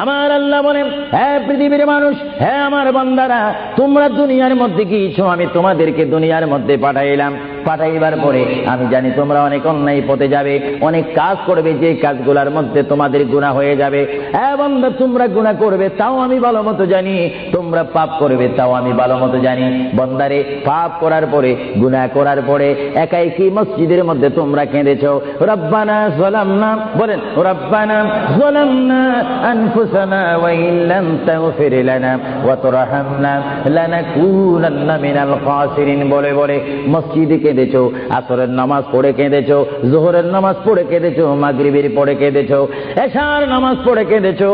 আমার আল্লাহ বলেন, হে পৃথিবীর মানুষ, হে আমার বান্দারা, তোমরা দুনিয়ার মধ্যে গিয়েছো, আমি তোমাদেরকে দুনিয়ার মধ্যে পাঠাইলাম। পাঠাইবার পরে আমি জানি তোমরা অনেক অন্যায় পথে যাবে, অনেক কাজ করবে, যে কাজগুলোর মধ্যে তোমাদের গুনাহ হয়ে যাবে। হ্যাঁ বান্দা, তোমরা গুনাহ করবে তাও আমি ভালো মতো জানি, তোমরা পাপ করবে তাও আমি ভালো মতো জানি। বান্দারে, পাপ করার পরে, গুনাহ করার পরে একাই কি মসজিদের মধ্যে তোমরা কেঁদেছো, রব্বানা যালামনা, বলেন রব্বানা যালামনা আনফুসানা ওয়া ইল্লাম তাগফির লানা ওয়া তুরহামনা লানাকুনান্না মিনাল খাসিরিন বলে বলে মসজিদে কেঁদেছো, আসরের নামাজ পড়ে কেঁদেছো, যোহরের নামাজ পড়ে কেঁদেছো, মাগরিবের পড়ে কেঁদেছো, এশার নামাজ পড়ে কেঁদেছো।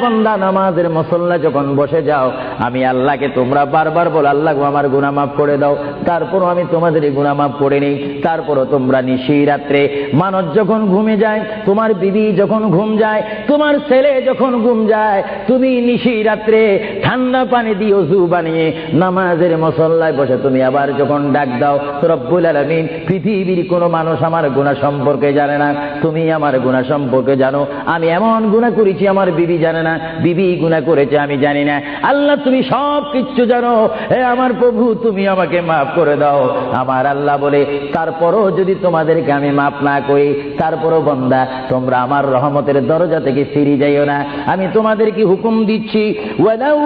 বান্দা, নামাজের মুসল্লা যখন বসে যাও, আমি আল্লাহকে তোমরা বারবার বল, আল্লাহ আমার গুনাহ মাফ করে দাও। তারপরও আমি তোমাদের গুনাহ মাফ করে নেই। তারপরও তোমরা নিশি রাত্রে, মানুষ যখন ঘুমে যায়, তোমার বিবি যখন ঘুম যায়, তোমার ছেলে যখন ঘুম যায়, তুমি নিশি রাত্রে ঠান্ডা পানি দিয়ে ওযু বানিয়ে নামাজের মুসল্লায় বসে তুমি আবার যখন ডাক দাও, রব্বুল আলামিন, পৃথিবীর কোনো মানুষ আমার গুনাহ সম্পর্কে জানে না, তুমি আমার গুনাহ সম্পর্কে জানো। আমি এমন গুনাহ করেছি আমার বিবি জানে না, বিবি গুনাহ করেছে আমি জানি না। আল্লাহ, তুমি সব কিচ্ছু জানো। হে আমার প্রভু, তুমি আমাকে মাফ করে দাও। আমার আল্লাহ বলে, তারপরও যদি তোমাদেরকে আমি মাফ না করি, তারপরও বান্দা, তোমরা আমার রহমতের দরজা থেকে ফিরে যাইও না। আমি তোমাদেরকে হুকুম দিচ্ছি, ওয়ালাউ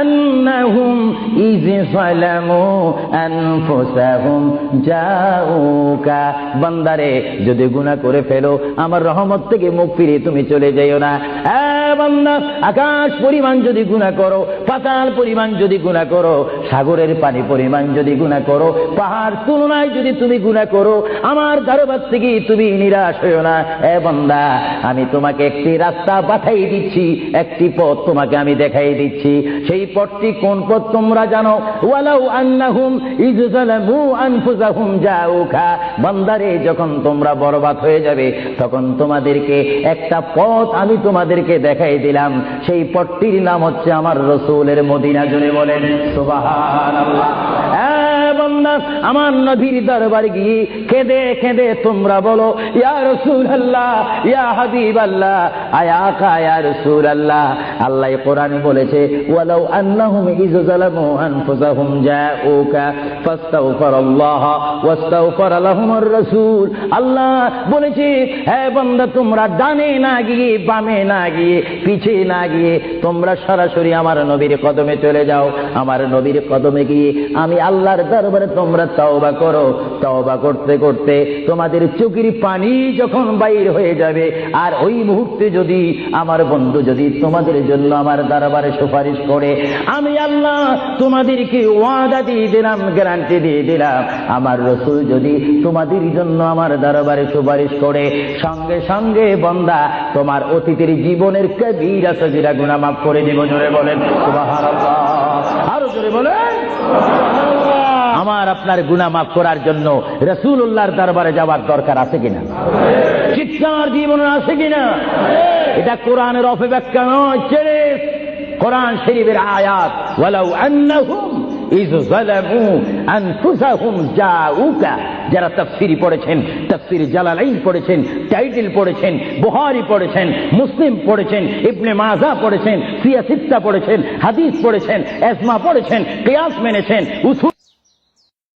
আন্নাহুম ইয যালামু আনফুসাহুম জাউকা, বান্দারে, যদি গুনাহ করে ফেলো, আমার রহমত থেকে মুখ ফিরিয়ে তুমি চলে যাইও না। বান্দা, আকাশ পরিমাণ যদি গুনাহ করো, পাতাল পরিমাণ যদি গুনাহ করো, সাগরের পানি পরিমাণ যদি গুনাহ করো, পাহাড় তুলনায় যদি তুমি গুনাহ করো, আমার দরবার থেকে তুমি নিরাশ হইও না। বান্দা, আমি তোমাকে একটি রাস্তা পাঠাই দিচ্ছি, একটি পথ তোমাকে আমি দেখাই দিচ্ছি। সেই পথটি কোন পথ তোমরা জানো? ওয়ালাউ আন্নাহুম ইয যালামু আনফুসাহুম জাউকা, বান্দারে, যখন তোমরা বরবাদ হয়ে যাবে, তখন তোমাদেরকে একটা পথ আমি তোমাদেরকে দেখাই দিলাম। সেই পথটির নাম হচ্ছে আমার রাসূলের মদিনা। জোরে বলেন সুবহানাল্লাহ। বান্দা, আমার নবীর দরবারে গিয়ে কেঁদে কেঁদে তোমরা বলো, ইয়া রাসূলুল্লাহ, ইয়া হাবিবাল্লাহ, আয়াকা ইয়া রাসূলুল্লাহ। আল্লাহ কোরআনে বলেছে, ওয়ালাউ আন্নাহুম ইয যালামু আনফুসাহুম জাউকা ফাস্তাগফিরুল্লাহ ওয়াস্তাগফার লাহুমুর রাসূল। আল্লাহ বলেছে, হে বান্দা, তোমরা ডানে না গিয়ে, বামে না গিয়ে, পিছে না গিয়ে, তোমরা সরাসরি আমার নবীর কদমে চলে যাও। আমার নবীর কদমে গিয়ে আমি আল্লাহর দরবারে তোমরা তওবা করো। তওবা করতে করতে তোমাদের চোখের পানি যখন বাইর হয়ে যাবে, আর ওই মুহূর্তে যদি আমার বন্ধু যদি তোমাদের জন্য আমার দরবারে সুপারিশ করে, আমি আল্লাহ তোমাদেরকে ওয়াদা দিয়ে দিলাম, গ্যারান্টি দিয়ে দিলাম, আমার রাসূল যদি তোমাদের জন্য আমার দরবারে সুপারিশ করে, সঙ্গে সঙ্গে বান্দা, তোমার অতীতের জীবনের কবিরা সগীরা গুনাহ মাফ করে দিব। জোরে বলেন সুবহানাল্লাহ। আরো জোরে বলেন। আমার আপনার গুনাহ মাফ করার জন্য রাসূলুল্লাহর দরবারে যাওয়ার দরকার আছে কিনা? চিৎকার জীবনে আছে কিনা? এটা কোরআনের অপব্যাখ্যা নয়, কোরআন শরীফের আয়াত। ওয়ালাউ আন্নাহুম ইয যালামু আনফুসাহুম জাউকা, যারা তাফসীর পড়েছেন, তাফসীর জালালাইন পড়েছেন, টাইটেল পড়েছেন, বুখারী পড়েছেন, মুসলিম পড়েছেন, ইবনে মাজাহ পড়েছেন, সিয়া সিত্তা পড়েছেন, হাদিস পড়েছেন, ইজমা পড়েছেন, কিয়াস মেনেছেন,